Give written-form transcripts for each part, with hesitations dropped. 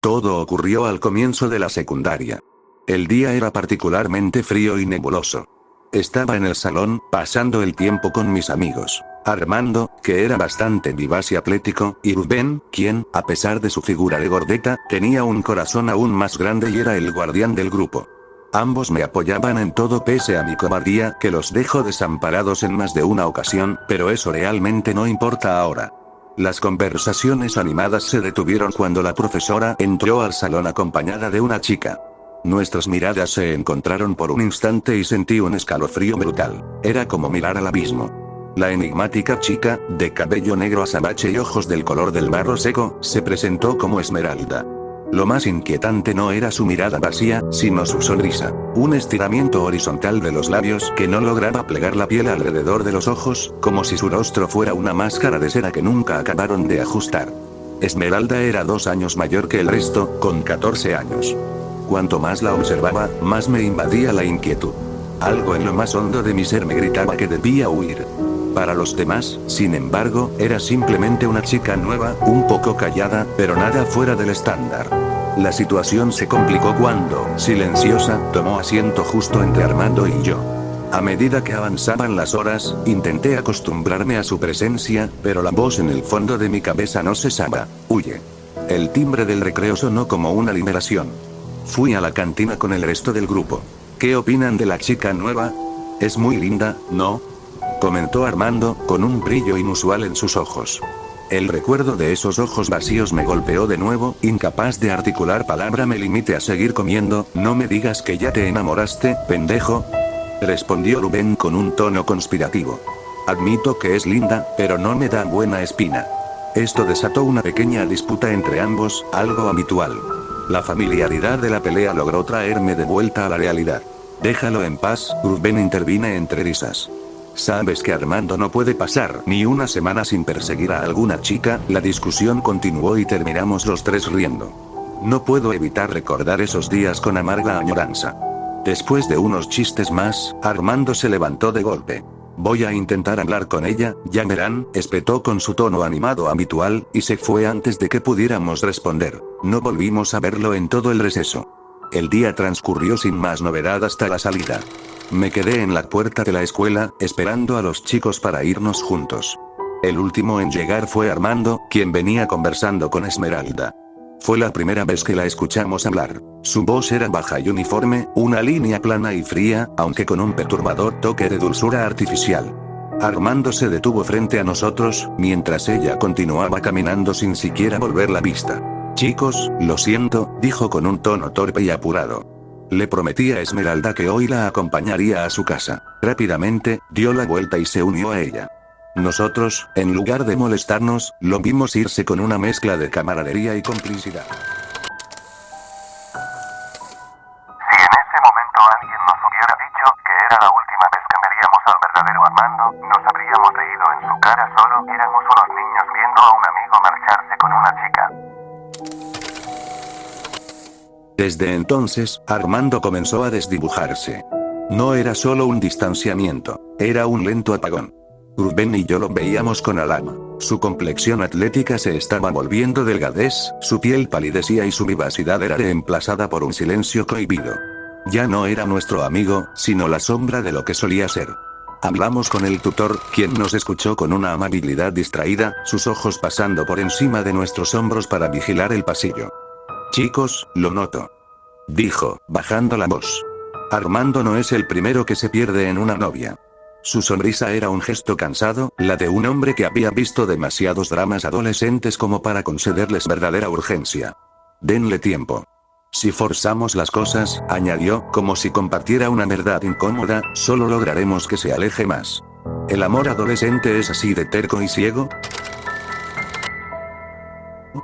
Todo ocurrió al comienzo de la secundaria. El día era particularmente frío y nebuloso. Estaba en el salón, pasando el tiempo con mis amigos. Armando, que era bastante vivaz y atlético, y Rubén, quien, a pesar de su figura de gordeta, tenía un corazón aún más grande y era el guardián del grupo. Ambos me apoyaban en todo pese a mi cobardía, que los dejo desamparados en más de una ocasión, pero eso realmente no importa ahora. Las conversaciones animadas se detuvieron cuando la profesora entró al salón acompañada de una chica. Nuestras miradas se encontraron por un instante y sentí un escalofrío brutal. Era como mirar al abismo. La enigmática chica, de cabello negro azabache y ojos del color del barro seco, se presentó como Esmeralda. Lo más inquietante no era su mirada vacía, sino su sonrisa. Un estiramiento horizontal de los labios que no lograba plegar la piel alrededor de los ojos, como si su rostro fuera una máscara de cera que nunca acabaron de ajustar. Esmeralda era 2 años mayor que el resto, con 14 años. Cuanto más la observaba, más me invadía la inquietud. Algo en lo más hondo de mi ser me gritaba que debía huir. Para los demás, sin embargo, era simplemente una chica nueva, un poco callada, pero nada fuera del estándar. La situación se complicó cuando, silenciosa, tomó asiento justo entre Armando y yo. A medida que avanzaban las horas, intenté acostumbrarme a su presencia, pero la voz en el fondo de mi cabeza no cesaba. Huye. El timbre del recreo sonó como una liberación. Fui a la cantina con el resto del grupo. ¿Qué opinan de la chica nueva? Es muy linda, ¿no?, comentó Armando, con un brillo inusual en sus ojos. El recuerdo de esos ojos vacíos me golpeó de nuevo, incapaz de articular palabra me limité a seguir comiendo. No me digas que ya te enamoraste, pendejo, respondió Rubén con un tono conspirativo. Admito que es linda, pero no me da buena espina. Esto desató una pequeña disputa entre ambos, algo habitual. La familiaridad de la pelea logró traerme de vuelta a la realidad. Déjalo en paz, Rubén intervine entre risas. Sabes que Armando no puede pasar ni una semana sin perseguir a alguna chica. La discusión continuó y terminamos los tres riendo. No puedo evitar recordar esos días con amarga añoranza. Después de unos chistes más, Armando se levantó de golpe. Voy a intentar hablar con ella, ya verán, espetó con su tono animado habitual, y se fue antes de que pudiéramos responder. No volvimos a verlo en todo el receso. El día transcurrió sin más novedad hasta la salida. Me quedé en la puerta de la escuela, esperando a los chicos para irnos juntos. El último en llegar fue Armando, quien venía conversando con Esmeralda. Fue la primera vez que la escuchamos hablar. Su voz era baja y uniforme, una línea plana y fría, aunque con un perturbador toque de dulzura artificial. Armando se detuvo frente a nosotros, mientras ella continuaba caminando sin siquiera volver la vista. Chicos, lo siento, dijo con un tono torpe y apurado. Le prometí a Esmeralda que hoy la acompañaría a su casa. Rápidamente, dio la vuelta y se unió a ella. Nosotros, en lugar de molestarnos, lo vimos irse con una mezcla de camaradería y complicidad. Si en ese momento alguien nos hubiera dicho que era la última vez que veríamos al verdadero Armando, nos habríamos reído en su cara. Solo éramos unos niños viendo a un amigo marcharse con una chica. Desde entonces, Armando comenzó a desdibujarse. No era solo un distanciamiento, era un lento apagón. Rubén y yo lo veíamos con alarma. Su complexión atlética se estaba volviendo delgadez, su piel palidecía y su vivacidad era reemplazada por un silencio cohibido. Ya no era nuestro amigo, sino la sombra de lo que solía ser. Hablamos con el tutor, quien nos escuchó con una amabilidad distraída, sus ojos pasando por encima de nuestros hombros para vigilar el pasillo. Chicos, lo noto, dijo, bajando la voz. Armando no es el primero que se pierde en una novia. Su sonrisa era un gesto cansado, la de un hombre que había visto demasiados dramas adolescentes como para concederles verdadera urgencia. Denle tiempo. Si forzamos las cosas, añadió, como si compartiera una verdad incómoda, solo lograremos que se aleje más. ¿El amor adolescente es así de terco y ciego?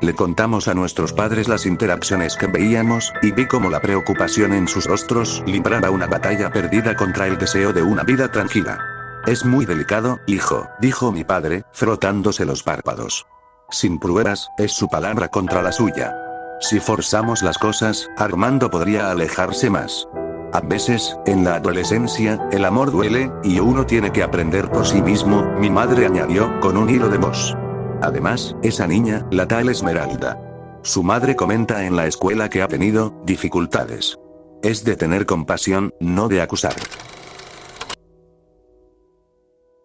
Le contamos a nuestros padres las interacciones que veíamos, y vi cómo la preocupación en sus rostros libraba una batalla perdida contra el deseo de una vida tranquila. Es muy delicado, hijo, dijo mi padre, frotándose los párpados. Sin pruebas, es su palabra contra la suya. Si forzamos las cosas, Armando podría alejarse más. A veces, en la adolescencia, el amor duele, y uno tiene que aprender por sí mismo, mi madre añadió, con un hilo de voz. Además, esa niña, la tal Esmeralda. Su madre comenta en la escuela que ha tenido dificultades. Es de tener compasión, no de acusar.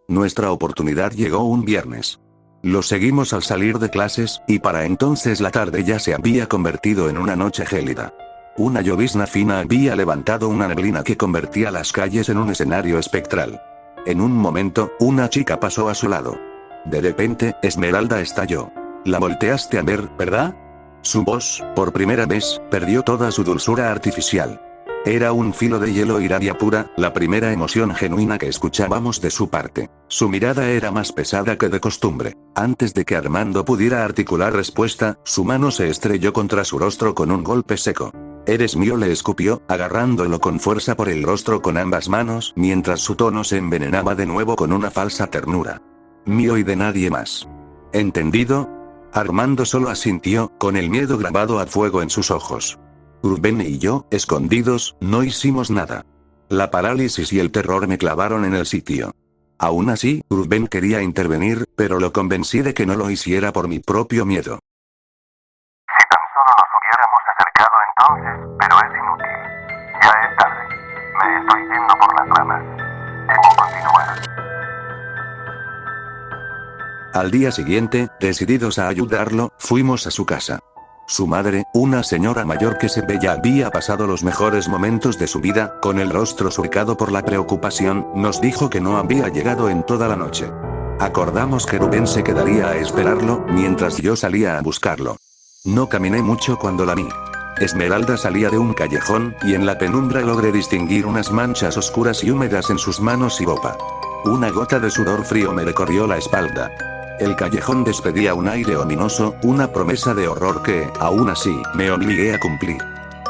Nuestra oportunidad llegó un viernes. Lo seguimos al salir de clases, y para entonces la tarde ya se había convertido en una noche gélida. Una llovizna fina había levantado una neblina que convertía las calles en un escenario espectral. En un momento, una chica pasó a su lado. De repente, Esmeralda estalló. La volteaste a ver, ¿verdad? Su voz, por primera vez, perdió toda su dulzura artificial. Era un filo de hielo y rabia pura, la primera emoción genuina que escuchábamos de su parte. Su mirada era más pesada que de costumbre. Antes de que Armando pudiera articular respuesta, su mano se estrelló contra su rostro con un golpe seco. «Eres mío», le escupió, agarrándolo con fuerza por el rostro con ambas manos, mientras su tono se envenenaba de nuevo con una falsa ternura. «Mío y de nadie más». ¿Entendido? Armando solo asintió, con el miedo grabado a fuego en sus ojos. Rubén y yo, escondidos, no hicimos nada. La parálisis y el terror me clavaron en el sitio. Aún así, Rubén quería intervenir, pero lo convencí de que no lo hiciera por mi propio miedo. Si tan solo nos hubiéramos acercado entonces, pero es inútil. Ya es tarde. Me estoy yendo por las ramas. Debo continuar. Al día siguiente, decididos a ayudarlo, fuimos a su casa. Su madre, una señora mayor que se veía había pasado los mejores momentos de su vida, con el rostro surcado por la preocupación, nos dijo que no había llegado en toda la noche. Acordamos que Rubén se quedaría a esperarlo, mientras yo salía a buscarlo. No caminé mucho cuando la vi. Esmeralda salía de un callejón, y en la penumbra logré distinguir unas manchas oscuras y húmedas en sus manos y boca. Una gota de sudor frío me recorrió la espalda. El callejón despedía un aire ominoso, una promesa de horror que, aún así, me obligué a cumplir.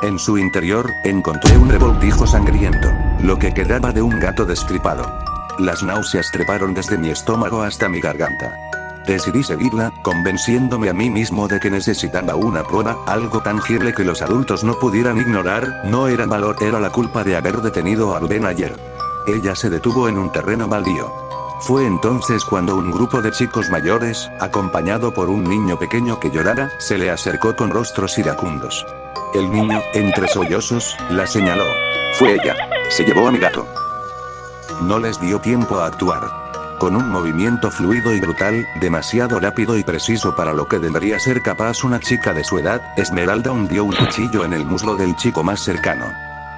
En su interior, encontré un revoltijo sangriento, lo que quedaba de un gato destripado. Las náuseas treparon desde mi estómago hasta mi garganta. Decidí seguirla, convenciéndome a mí mismo de que necesitaba una prueba, algo tangible que los adultos no pudieran ignorar. No era valor, era la culpa de haber detenido a Rubén ayer. Ella se detuvo en un terreno baldío. Fue entonces cuando un grupo de chicos mayores, acompañado por un niño pequeño que lloraba, se le acercó con rostros iracundos. El niño, entre sollozos, la señaló. «Fue ella. Se llevó a mi gato». No les dio tiempo a actuar. Con un movimiento fluido y brutal, demasiado rápido y preciso para lo que debería ser capaz una chica de su edad, Esmeralda hundió un cuchillo en el muslo del chico más cercano.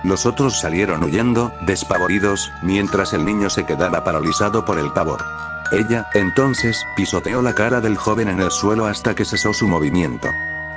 Los otros salieron huyendo, despavoridos, mientras el niño se quedaba paralizado por el pavor. Ella, entonces, pisoteó la cara del joven en el suelo hasta que cesó su movimiento.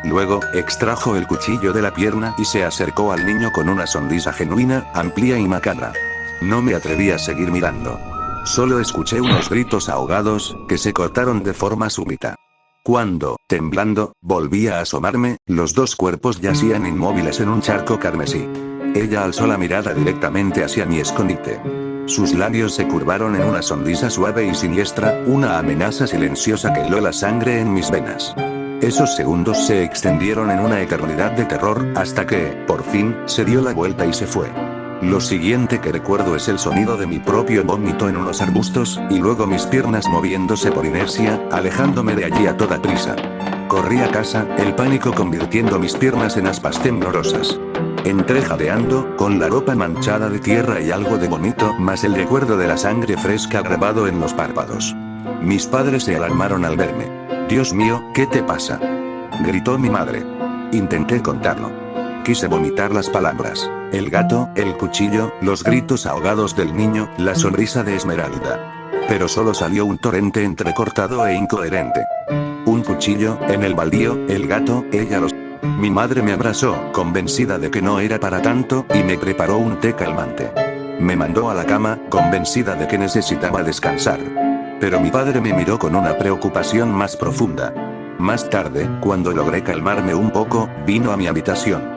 Luego, extrajo el cuchillo de la pierna y se acercó al niño con una sonrisa genuina, amplia y macabra. No me atreví a seguir mirando. Solo escuché unos gritos ahogados, que se cortaron de forma súbita. Cuando, temblando, volví a asomarme, los dos cuerpos yacían inmóviles en un charco carmesí. Ella alzó la mirada directamente hacia mi escondite. Sus labios se curvaron en una sonrisa suave y siniestra, una amenaza silenciosa que heló la sangre en mis venas. Esos segundos se extendieron en una eternidad de terror, hasta que, por fin, se dio la vuelta y se fue. Lo siguiente que recuerdo es el sonido de mi propio vómito en unos arbustos, y luego mis piernas moviéndose por inercia, alejándome de allí a toda prisa. Corrí a casa, el pánico convirtiendo mis piernas en aspas temblorosas. Entré jadeando, con la ropa manchada de tierra y algo de vómito, más el recuerdo de la sangre fresca grabado en los párpados. Mis padres se alarmaron al verme. «Dios mío, ¿qué te pasa?», gritó mi madre. Intenté contarlo. Quise vomitar las palabras. El gato, el cuchillo, los gritos ahogados del niño, la sonrisa de Esmeralda. Pero solo salió un torrente entrecortado e incoherente. Un cuchillo, en el baldío, el gato, ella los... Mi madre me abrazó, convencida de que no era para tanto, y me preparó un té calmante. Me mandó a la cama, convencida de que necesitaba descansar. Pero mi padre me miró con una preocupación más profunda. Más tarde, cuando logré calmarme un poco, vino a mi habitación.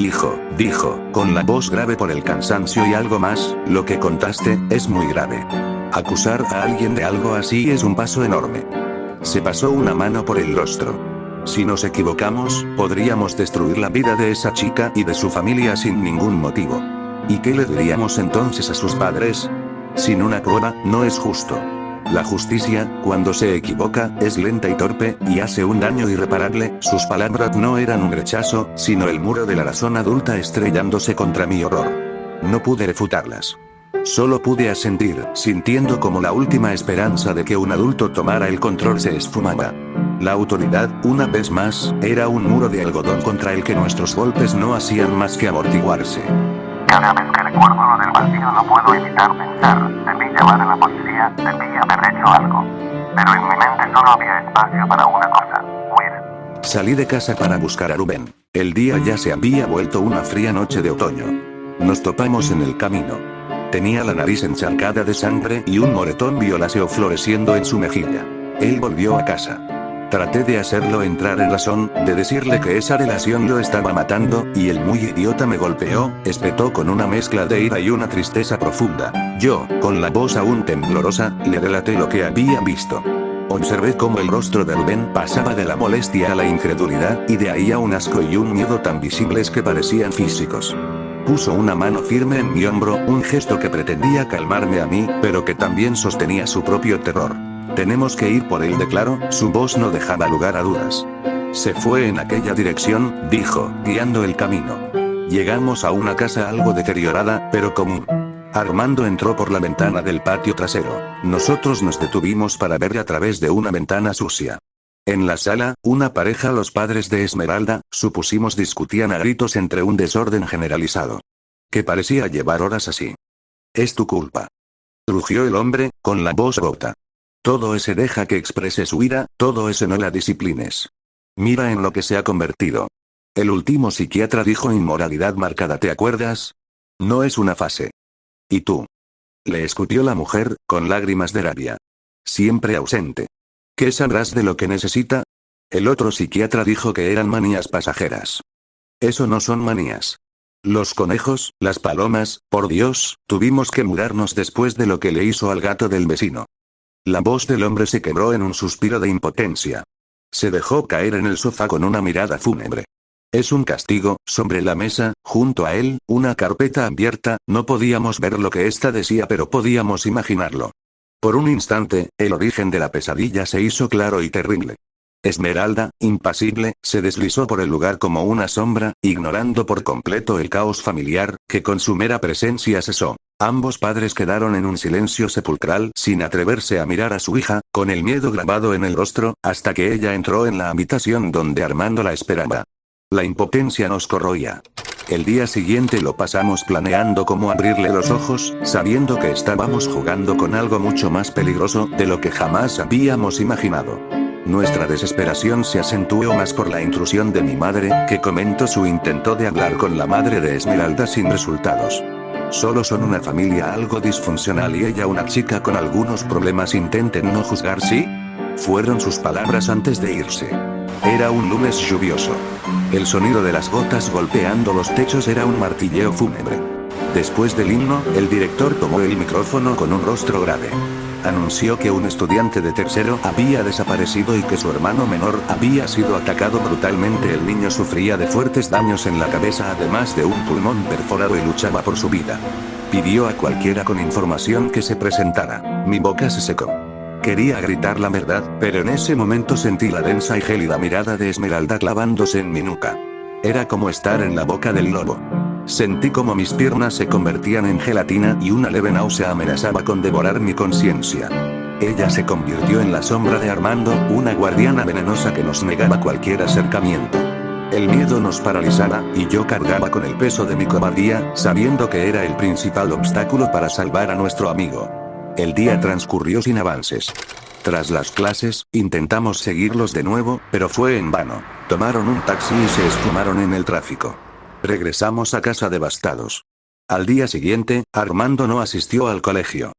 «Hijo», dijo, con la voz grave por el cansancio y algo más, «lo que contaste, es muy grave. Acusar a alguien de algo así es un paso enorme». Se pasó una mano por el rostro. «Si nos equivocamos, podríamos destruir la vida de esa chica y de su familia sin ningún motivo. ¿Y qué le diríamos entonces a sus padres? Sin una prueba, no es justo». La justicia, cuando se equivoca, es lenta y torpe, y hace un daño irreparable. Sus palabras no eran un rechazo, sino el muro de la razón adulta estrellándose contra mi horror. No pude refutarlas. Solo pude asentir, sintiendo como la última esperanza de que un adulto tomara el control se esfumaba. La autoridad, una vez más, era un muro de algodón contra el que nuestros golpes no hacían más que amortiguarse. Cada vez que recuerdo lo del vacío no puedo evitar pensar, debí llamar a la policía, debí haber hecho algo. Pero en mi mente solo había espacio para una cosa, huir. Salí de casa para buscar a Rubén. El día ya se había vuelto una fría noche de otoño. Nos topamos en el camino. Tenía la nariz encharcada de sangre y un moretón violáceo floreciendo en su mejilla. Él volvió a casa. Traté de hacerlo entrar en razón, de decirle que esa relación lo estaba matando, y el muy idiota me golpeó, espetó con una mezcla de ira y una tristeza profunda. Yo, con la voz aún temblorosa, le relaté lo que había visto. Observé cómo el rostro de Rubén pasaba de la molestia a la incredulidad, y de ahí a un asco y un miedo tan visibles que parecían físicos. Puso una mano firme en mi hombro, un gesto que pretendía calmarme a mí, pero que también sostenía su propio terror. Tenemos que ir por él, declaró, su voz no dejaba lugar a dudas. Se fue en aquella dirección, dijo, guiando el camino. Llegamos a una casa algo deteriorada, pero común. Armando entró por la ventana del patio trasero. Nosotros nos detuvimos para ver a través de una ventana sucia. En la sala, una pareja, los padres de Esmeralda, supusimos discutían a gritos entre un desorden generalizado. Que parecía llevar horas así. Es tu culpa. Rugió el hombre, con la voz rota. Todo ese deja que exprese su ira, todo ese no la disciplines. Mira en lo que se ha convertido. El último psiquiatra dijo inmoralidad marcada, ¿te acuerdas? No es una fase. ¿Y tú? Le escupió la mujer, con lágrimas de rabia. Siempre ausente. ¿Qué sabrás de lo que necesita? El otro psiquiatra dijo que eran manías pasajeras. Eso no son manías. Los conejos, las palomas, por Dios, tuvimos que mudarnos después de lo que le hizo al gato del vecino. La voz del hombre se quebró en un suspiro de impotencia. Se dejó caer en el sofá con una mirada fúnebre. Es un castigo. Sobre la mesa, junto a él, una carpeta abierta, no podíamos ver lo que ésta decía, pero podíamos imaginarlo. Por un instante, el origen de la pesadilla se hizo claro y terrible. Esmeralda, impasible, se deslizó por el lugar como una sombra, ignorando por completo el caos familiar, que con su mera presencia cesó. Ambos padres quedaron en un silencio sepulcral, sin atreverse a mirar a su hija, con el miedo grabado en el rostro, hasta que ella entró en la habitación donde Armando la esperaba. La impotencia nos corroía. El día siguiente lo pasamos planeando cómo abrirle los ojos, sabiendo que estábamos jugando con algo mucho más peligroso de lo que jamás habíamos imaginado. Nuestra desesperación se acentuó más por la intrusión de mi madre, que comentó su intento de hablar con la madre de Esmeralda sin resultados. Solo son una familia algo disfuncional y ella una chica con algunos problemas, intenten no juzgar, ¿sí? Fueron sus palabras antes de irse. Era un lunes lluvioso. El sonido de las gotas golpeando los techos era un martilleo fúnebre. Después del himno, el director tomó el micrófono con un rostro grave. Anunció que un estudiante de tercero había desaparecido y que su hermano menor había sido atacado brutalmente. El niño sufría de fuertes daños en la cabeza, además de un pulmón perforado, y luchaba por su vida. Pidió a cualquiera con información que se presentara. Mi boca se secó. Quería gritar la verdad, pero en ese momento sentí la densa y gélida mirada de Esmeralda clavándose en mi nuca. Era como estar en la boca del lobo. Sentí como mis piernas se convertían en gelatina y una leve náusea amenazaba con devorar mi conciencia. Ella se convirtió en la sombra de Armando, una guardiana venenosa que nos negaba cualquier acercamiento. El miedo nos paralizaba, y yo cargaba con el peso de mi cobardía, sabiendo que era el principal obstáculo para salvar a nuestro amigo. El día transcurrió sin avances. Tras las clases, intentamos seguirlos de nuevo, pero fue en vano. Tomaron un taxi y se esfumaron en el tráfico. Regresamos a casa devastados. Al día siguiente, Armando no asistió al colegio.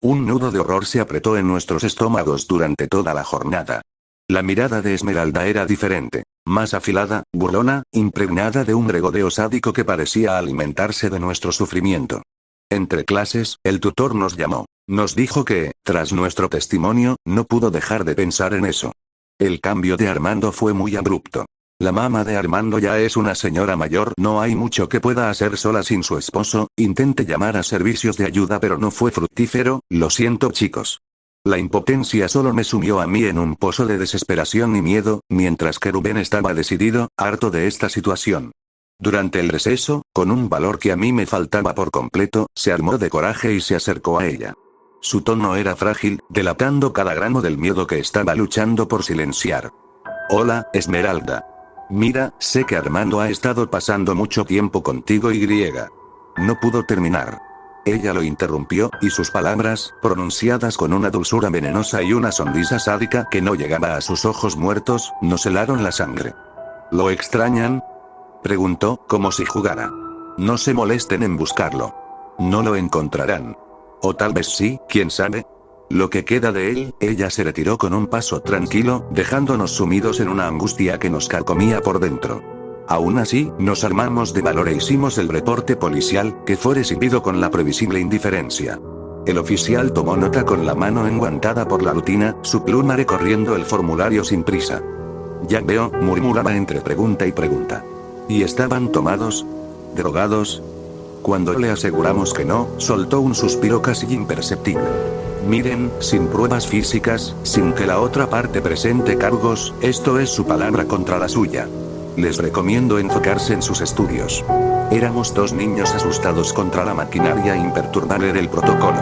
Un nudo de horror se apretó en nuestros estómagos durante toda la jornada. La mirada de Esmeralda era diferente, más afilada, burlona, impregnada de un regodeo sádico que parecía alimentarse de nuestro sufrimiento. Entre clases, el tutor nos llamó. Nos dijo que, tras nuestro testimonio, no pudo dejar de pensar en eso. El cambio de Armando fue muy abrupto. La mamá de Armando ya es una señora mayor, no hay mucho que pueda hacer sola sin su esposo. Intenté llamar a servicios de ayuda pero no fue fructífero. Lo siento, chicos. La impotencia solo me sumió a mí en un pozo de desesperación y miedo, mientras que Rubén estaba decidido, harto de esta situación. Durante el receso, con un valor que a mí me faltaba por completo, se armó de coraje y se acercó a ella. Su tono era frágil, delatando cada gramo del miedo que estaba luchando por silenciar. Hola, Esmeralda. Mira, sé que Armando ha estado pasando mucho tiempo contigo y griega. No pudo terminar. Ella lo interrumpió, y sus palabras, pronunciadas con una dulzura venenosa y una sonrisa sádica que no llegaba a sus ojos muertos, nos helaron la sangre. ¿Lo extrañan? Preguntó, como si jugara. No se molesten en buscarlo. No lo encontrarán. O tal vez sí, quién sabe. Lo que queda de él, ella se retiró con un paso tranquilo, dejándonos sumidos en una angustia que nos carcomía por dentro. Aún así, nos armamos de valor e hicimos el reporte policial, que fue recibido con la previsible indiferencia. El oficial tomó nota con la mano enguantada por la rutina, su pluma recorriendo el formulario sin prisa. Ya veo, murmuraba entre pregunta y pregunta. ¿Y estaban tomados? ¿Drogados? Cuando le aseguramos que no, soltó un suspiro casi imperceptible. Miren, sin pruebas físicas, sin que la otra parte presente cargos, esto es su palabra contra la suya. Les recomiendo enfocarse en sus estudios. Éramos dos niños asustados contra la maquinaria imperturbable del protocolo.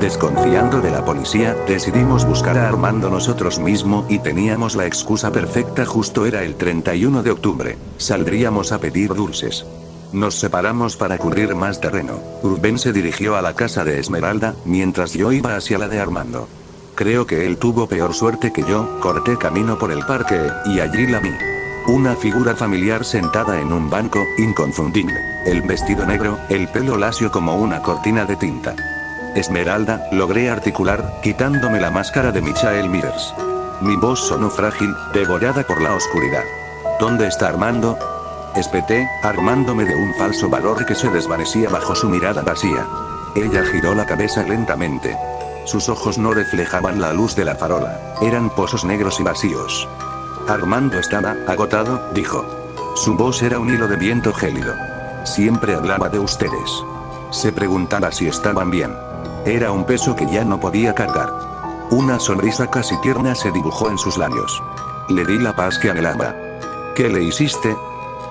Desconfiando de la policía, decidimos buscar a Armando nosotros mismos y teníamos la excusa perfecta, justo era el 31 de octubre. Saldríamos a pedir dulces. Nos separamos para cubrir más terreno. Rubén se dirigió a la casa de Esmeralda, mientras yo iba hacia la de Armando. Creo que él tuvo peor suerte que yo, corté camino por el parque, y allí la vi. Una figura familiar sentada en un banco, inconfundible. El vestido negro, el pelo lacio como una cortina de tinta. Esmeralda, logré articular, quitándome la máscara de Michael Myers. Mi voz sonó frágil, devorada por la oscuridad. ¿Dónde está Armando? Espeté, armándome de un falso valor que se desvanecía bajo su mirada vacía. Ella giró la cabeza lentamente. Sus ojos no reflejaban la luz de la farola, eran pozos negros y vacíos. Armando estaba agotado, dijo. Su voz era un hilo de viento gélido. Siempre hablaba de ustedes. Se preguntaba si estaban bien. Era un peso que ya no podía cargar. Una sonrisa casi tierna se dibujó en sus labios. Le di la paz que anhelaba. ¿Qué le hiciste?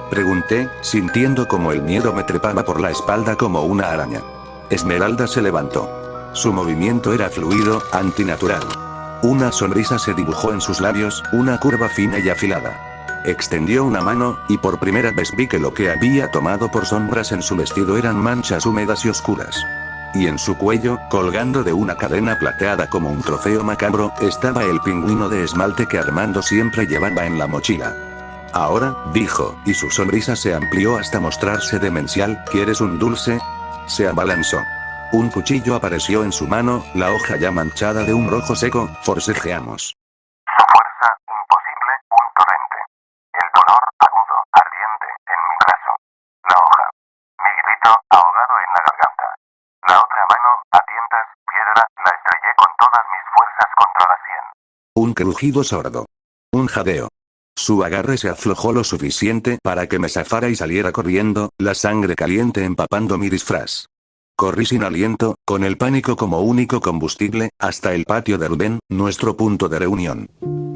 Pregunté, sintiendo como el miedo me trepaba por la espalda como una araña. Esmeralda se levantó. Su movimiento era fluido, antinatural. Una sonrisa se dibujó en sus labios, una curva fina y afilada. Extendió una mano, y por primera vez vi que lo que había tomado por sombras en su vestido eran manchas húmedas y oscuras. Y en su cuello, colgando de una cadena plateada como un trofeo macabro, estaba el pingüino de esmalte que Armando siempre llevaba en la mochila. Ahora, dijo, y su sonrisa se amplió hasta mostrarse demencial, ¿quieres un dulce? Se abalanzó. Un cuchillo apareció en su mano, la hoja ya manchada de un rojo seco, forcejeamos. Su fuerza, imposible, un torrente. El dolor, agudo, ardiente, en mi brazo. La hoja. Mi grito, ahogado en la garganta. La otra mano, a tientas, piedra, la estrellé con todas mis fuerzas contra la sien. Un crujido sordo. Un jadeo. Su agarre se aflojó lo suficiente para que me zafara y saliera corriendo, la sangre caliente empapando mi disfraz. Corrí sin aliento, con el pánico como único combustible, hasta el patio de Rubén, nuestro punto de reunión.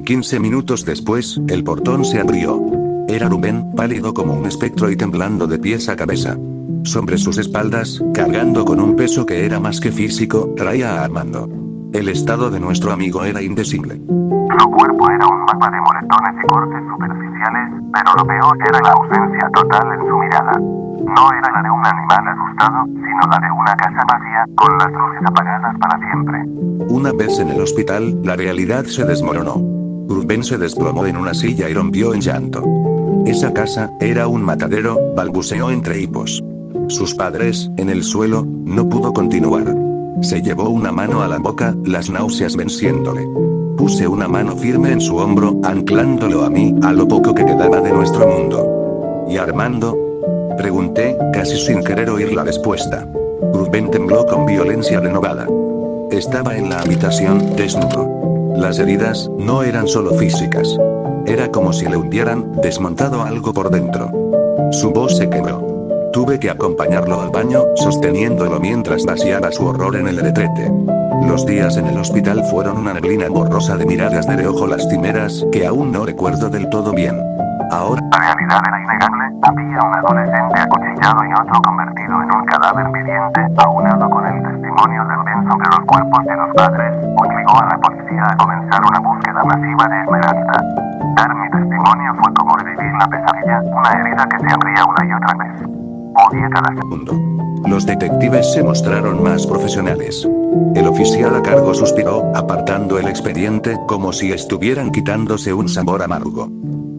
15 minutos después, el portón se abrió. Era Rubén, pálido como un espectro y temblando de pies a cabeza. Sobre sus espaldas, cargando con un peso que era más que físico, traía a Armando. El estado de nuestro amigo era indecible. Su cuerpo era un mapa de moretones y cortes superficiales, pero lo peor era la ausencia total en su mirada. No era la de un animal asustado, sino la de una casa vacía, con las luces apagadas para siempre. Una vez en el hospital, la realidad se desmoronó. Rubén se desplomó en una silla y rompió en llanto. Esa casa era un matadero, balbuceó entre hipos. Sus padres, en el suelo, no pudo continuar. Se llevó una mano a la boca, las náuseas venciéndole. Puse una mano firme en su hombro, anclándolo a mí, a lo poco que quedaba de nuestro mundo. ¿Y Armando? Pregunté, casi sin querer oír la respuesta. Rubén tembló con violencia renovada. Estaba en la habitación, desnudo. Las heridas, no eran solo físicas. Era como si le hubieran desmontado algo por dentro. Su voz se quebró. Tuve que acompañarlo al baño, sosteniéndolo mientras vaciaba su horror en el retrete. Los días en el hospital fueron una neblina borrosa de miradas de reojo lastimeras que aún no recuerdo del todo bien. Ahora, La realidad era innegable. Había un adolescente acuchillado y otro convertido en un cadáver viviente, aunado con el testimonio también sobre los cuerpos de los padres, obligó a la policía a comenzar una búsqueda masiva de Esmeralda. Dar mi testimonio fue como revivir la pesadilla, una herida que se abría una y otra vez. Odié cada segundo. Los detectives se mostraron más profesionales. El oficial a cargo suspiró, apartando el expediente como si estuvieran quitándose un sabor amargo.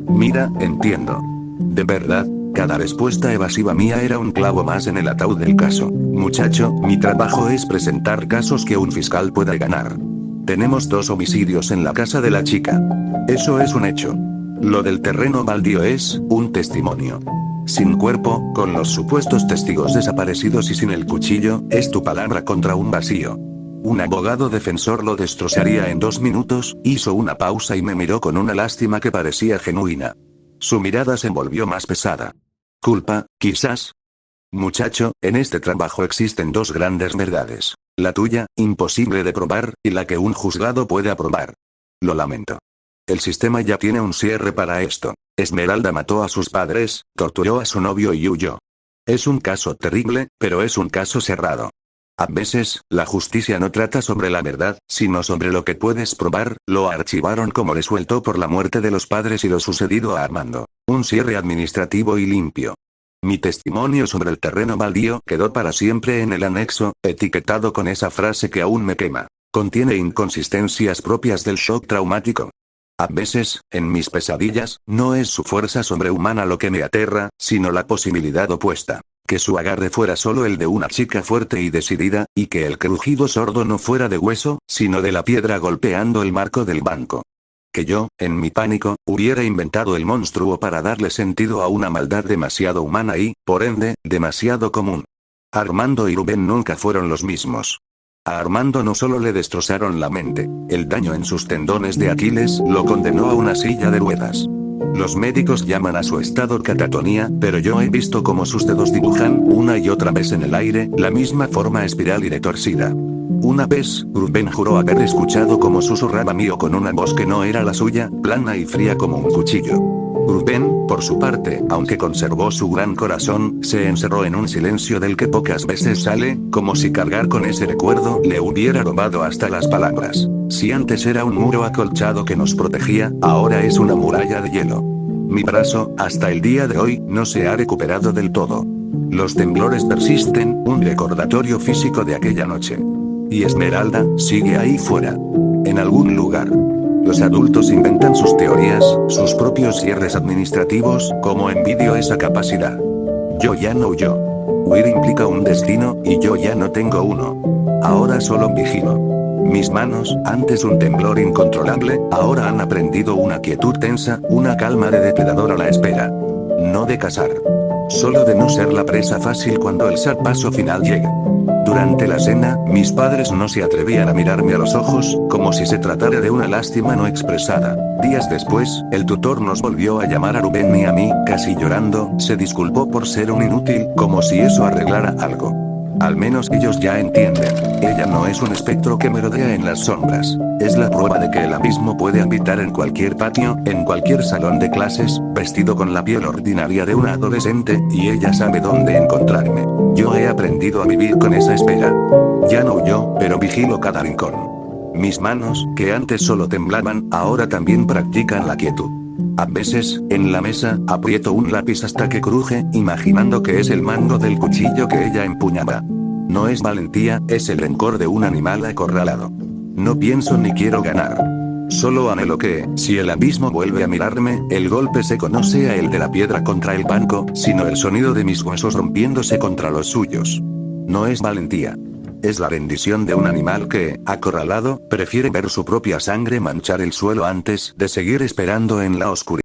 Mira, entiendo. De verdad, cada respuesta evasiva mía era un clavo más en el ataúd del caso. Muchacho, mi trabajo es presentar casos que un fiscal pueda ganar. Tenemos 2 homicidios en la casa de la chica. Eso es un hecho. Lo del terreno baldío es un testimonio. Sin cuerpo, con los supuestos testigos desaparecidos y sin el cuchillo, es tu palabra contra un vacío. Un abogado defensor lo destrozaría en 2 minutos, hizo una pausa y me miró con una lástima que parecía genuina. Su mirada se volvió más pesada. ¿Culpa, quizás? Muchacho, en este trabajo existen 2 grandes verdades. La tuya, imposible de probar, y la que un juzgado puede aprobar. Lo lamento. El sistema ya tiene un cierre para esto. Esmeralda mató a sus padres, torturó a su novio y huyó. Es un caso terrible, pero es un caso cerrado. A veces, la justicia no trata sobre la verdad, sino sobre lo que puedes probar. Lo archivaron como resuelto por la muerte de los padres y lo sucedido a Armando. Un cierre administrativo y limpio. Mi testimonio sobre el terreno baldío quedó para siempre en el anexo, etiquetado con esa frase que aún me quema. Contiene inconsistencias propias del shock traumático. A veces, en mis pesadillas, no es su fuerza sobrehumana lo que me aterra, sino la posibilidad opuesta. Que su agarre fuera solo el de una chica fuerte y decidida, y que el crujido sordo no fuera de hueso, sino de la piedra golpeando el marco del banco. Que yo, en mi pánico, hubiera inventado el monstruo para darle sentido a una maldad demasiado humana y, por ende, demasiado común. Armando y Rubén nunca fueron los mismos. A Armando no solo le destrozaron la mente, el daño en sus tendones de Aquiles lo condenó a una silla de ruedas. Los médicos llaman a su estado catatonía, pero yo he visto cómo sus dedos dibujan, una y otra vez en el aire, la misma forma espiral y retorcida. Una vez, Rubén juró haber escuchado cómo susurraba Mío con una voz que no era la suya, plana y fría como un cuchillo. Rubén, por su parte, aunque conservó su gran corazón, se encerró en un silencio del que pocas veces sale, como si cargar con ese recuerdo le hubiera robado hasta las palabras. Si antes era un muro acolchado que nos protegía, ahora es una muralla de hielo. Mi brazo, hasta el día de hoy, no se ha recuperado del todo. Los temblores persisten, un recordatorio físico de aquella noche. Y Esmeralda, sigue ahí fuera. En algún lugar. Los adultos inventan sus teorías, sus propios cierres administrativos, como envidio esa capacidad. Yo ya no huyo. Huir implica un destino, y yo ya no tengo uno. Ahora solo vigilo. Mis manos, antes un temblor incontrolable, ahora han aprendido una quietud tensa, una calma de depredador a la espera. No de cazar. Solo de no ser la presa fácil cuando el zarpazo final llegue. Durante la cena, mis padres no se atrevían a mirarme a los ojos, como si se tratara de una lástima no expresada. Días después, el tutor nos volvió a llamar a Rubén y a mí, casi llorando, se disculpó por ser un inútil, como si eso arreglara algo. Al menos ellos ya entienden. Ella no es un espectro que merodea en las sombras. Es la prueba de que el abismo puede habitar en cualquier patio, en cualquier salón de clases, vestido con la piel ordinaria de una adolescente, y ella sabe dónde encontrarme. Yo he aprendido a vivir con esa espera. Ya no huyó, pero vigilo cada rincón. Mis manos, que antes solo temblaban, ahora también practican la quietud. A veces, en la mesa, aprieto un lápiz hasta que cruje, imaginando que es el mango del cuchillo que ella empuñaba. No es valentía, es el rencor de un animal acorralado. No pienso ni quiero ganar. Solo anhelo que, si el abismo vuelve a mirarme, el golpe seco no sea el de la piedra contra el banco, sino el sonido de mis huesos rompiéndose contra los suyos. No es valentía. Es la rendición de un animal que, acorralado, prefiere ver su propia sangre manchar el suelo antes de seguir esperando en la oscuridad.